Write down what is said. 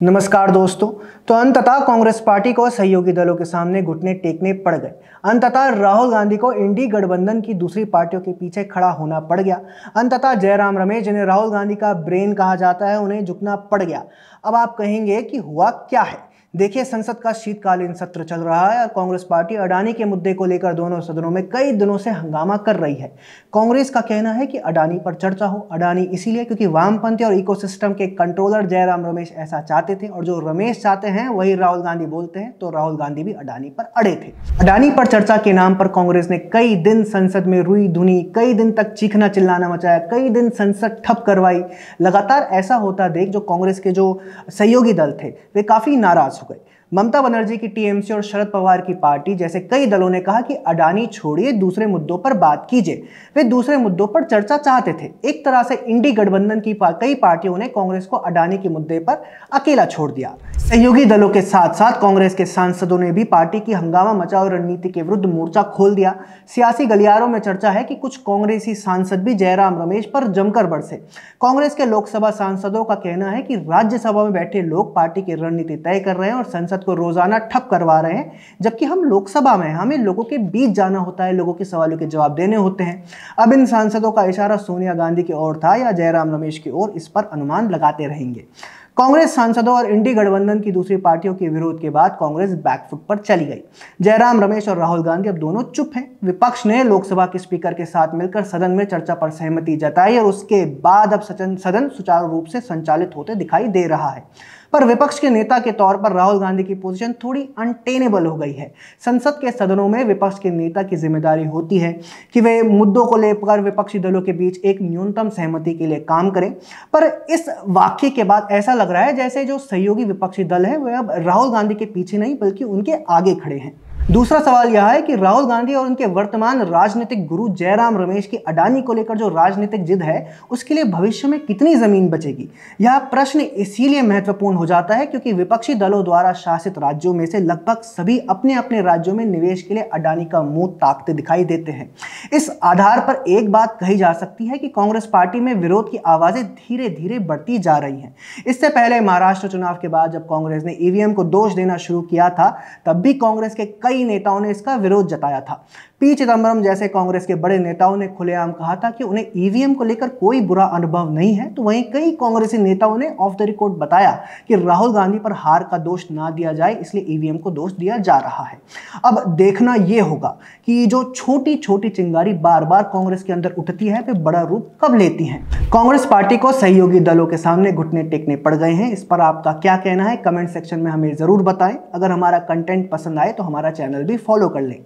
नमस्कार दोस्तों। तो अंततः कांग्रेस पार्टी को सहयोगी दलों के सामने घुटने टेकने पड़ गए। अंततः राहुल गांधी को इंडी गठबंधन की दूसरी पार्टियों के पीछे खड़ा होना पड़ गया। अंततः जयराम रमेश, जिन्हें राहुल गांधी का ब्रेन कहा जाता है, उन्हें झुकना पड़ गया। अब आप कहेंगे कि हुआ क्या है। देखिए, संसद का शीतकालीन सत्र चल रहा है और कांग्रेस पार्टी अडानी के मुद्दे को लेकर दोनों सदनों में कई दिनों से हंगामा कर रही है। कांग्रेस का कहना है कि अडानी पर चर्चा हो। अडानी इसीलिए क्योंकि वामपंथी और इकोसिस्टम के कंट्रोलर जयराम रमेश ऐसा चाहते थे, और जो रमेश चाहते हैं वही राहुल गांधी बोलते हैं। तो राहुल गांधी भी अडानी पर अड़े थे। अडानी पर चर्चा के नाम पर कांग्रेस ने कई दिन संसद में रुई धुनी, कई दिन तक चीखना चिल्लाना मचाया, कई दिन संसद ठप करवाई। लगातार ऐसा होता देख जो कांग्रेस के जो सहयोगी दल थे वे काफी नाराज हो गए। ममता बनर्जी की टीएमसी और शरद पवार की पार्टी जैसे कई दलों ने कहा कि अडानी छोड़िए, दूसरे मुद्दों पर बात कीजिए। वे दूसरे मुद्दों पर चर्चा चाहते थे। एक तरह से इंडी गठबंधन की कई पार्टियों ने कांग्रेस को अडानी के मुद्दे पर अकेला छोड़ दिया। सहयोगी दलों के साथ साथ कांग्रेस के सांसदों ने भी पार्टी की हंगामा मचाओ रणनीति के विरुद्ध मोर्चा खोल दिया। सियासी गलियारों में चर्चा है कि कुछ कांग्रेसी सांसद भी जयराम रमेश पर जमकर बरसे। कांग्रेस के लोकसभा सांसदों का कहना है कि राज्यसभा में बैठे लोग पार्टी की रणनीति तय कर रहे हैं और संसद को रोजाना ठप करवा रहे हैं, जबकि हम लोकसभा में हमें लोगों के बीच जाना होता है, लोगों के सवालों के जवाब देने होते हैं। अब इन सांसदों का इशारा सोनिया गांधी की ओर था या जयराम रमेश की ओर, इस पर अनुमान लगाते रहेंगे। कांग्रेस सांसदों और इंडी गठबंधन की दूसरी पार्टियों के विरोध के बाद कांग्रेस बैकफुट पर चली गई। जयराम रमेश और राहुल गांधी अब दोनों चुप हैं। विपक्ष ने लोकसभा के स्पीकर के साथ मिलकर सदन में चर्चा पर सहमति जताई और उसके बाद अब सदन सुचारू रूप से संचालित होते दिखाई दे रहा है। पर विपक्ष के नेता के तौर पर राहुल गांधी की पोजीशन थोड़ी अनटेनेबल हो गई है। संसद के सदनों में विपक्ष के नेता की जिम्मेदारी होती है कि वे मुद्दों को लेकर विपक्षी दलों के बीच एक न्यूनतम सहमति के लिए काम करें। पर इस वाक्य के बाद ऐसा लग रहा है जैसे जो सहयोगी विपक्षी दल है वे अब राहुल गांधी के पीछे नहीं बल्कि उनके आगे खड़े हैं। दूसरा सवाल यह है कि राहुल गांधी और उनके वर्तमान राजनीतिक गुरु जयराम रमेश की अडानी को लेकर जो राजनीतिक जिद है उसके लिए भविष्य में कितनी जमीन बचेगी। यह प्रश्न इसीलिए महत्वपूर्ण हो जाता है क्योंकि विपक्षी दलों द्वारा शासित राज्यों में से लगभग सभी अपने अपने राज्यों में निवेश के लिए अडानी का मुंह ताकते दिखाई देते हैं। इस आधार पर एक बात कही जा सकती है कि कांग्रेस पार्टी में विरोध की आवाजें धीरे धीरे बढ़ती जा रही हैं। इससे पहले महाराष्ट्र चुनाव के बाद जब कांग्रेस ने ईवीएम को दोष देना शुरू किया था, तब भी कांग्रेस के कई नेताओं ने इसका विरोध जताया था। पी चिदंबरम जैसे कांग्रेस के बड़े नेताओं ने खुलेआम कहा था कि उन्हें ईवीएम को लेकर कोई बुरा अनुभव नहीं है। तो वहीं कई कांग्रेसी नेताओं ने ऑफ द रिकॉर्ड बताया कि राहुल गांधी पर हार का दोष ना दिया जाए, इसलिए ईवीएम को दोष दिया जा रहा है। अब देखना यह होगा कि जो छोटी छोटी चिंगारी बार बार कांग्रेस के अंदर उठती है वे बड़ा रूप कब लेती हैं। कांग्रेस पार्टी को सहयोगी दलों के सामने घुटने टेकने पड़ गए हैं। इस पर आपका क्या कहना है, कमेंट सेक्शन में हमें जरूर बताएं। अगर हमारा कंटेंट पसंद आए तो हमारा चैनल भी फॉलो कर लें।